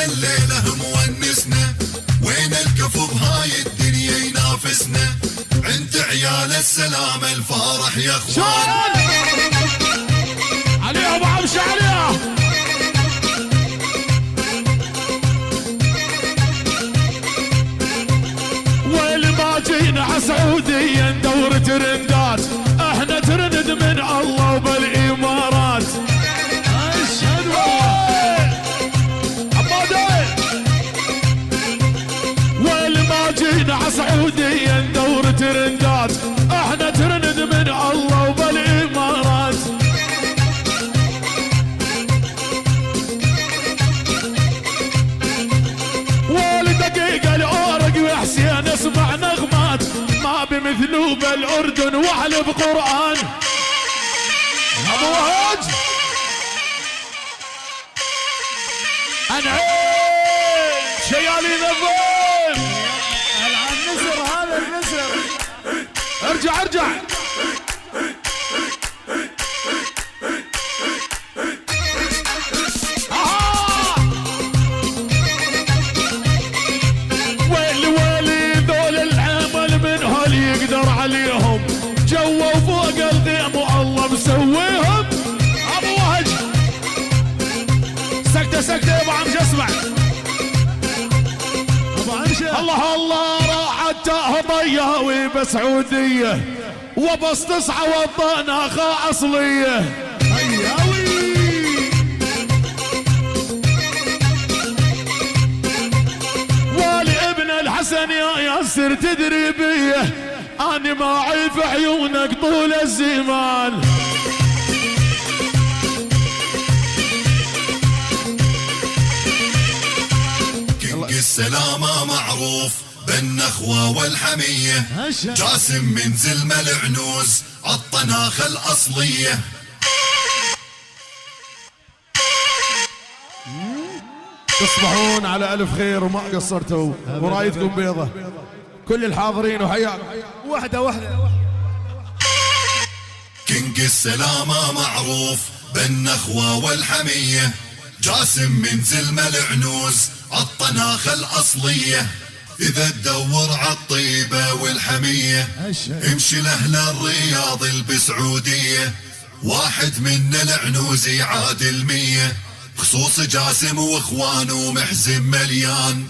الليلة مونسنا، وين الكفو بهاي الدنيا ينافسنا، عند عيال السلام الفرح يا اخوان. عليها ابو عمشه عليها. والما جينا عسعوديا ندور ترندات، احنا ترند من الله وبالامارات. اشهد والما جينا عسعوديا ندور ترندات، احنا ترند من الله وبالامارات. والدقيقة الأورق وحسين اسمع نغمات، ما بمثلو بالأردن وعلى بقرآن. أبو وهج أنعيم شيالين الظل. النسر هذا النسر. ارجع ارجع. عليهم جوا وفوق الغيم والله مسويهم. ابو وهج سكته سكته يا ابو عمشه اسمع. ابو عمشه الله الله راحت تاه ضياوي بسعوديه، وبس تسعه والطناخه اصليه. ضياوي والي ابن الحسن يا ياسر تدري بيه، أنا معي في عيونك طول الزمان. كينج السلامة معروف بالنخوة والحمية، جاسم من زلمة العنوز عالطناخة الأصلية. تصبحون على ألف خير وما قصرتوا، ورايتكم بيضة كل الحاضرين وحياكم. واحدة واحدة. كينج السلامة معروف بالنخوة والحمية، جاسم من زلمة العنوز عالطناخة الأصلية. إذا تدور عالطيبة والحمية امشي لأهل الرياض البسعودية، واحد من العنوز يعادل 100، خصوص جاسم واخوانه محزن مليان.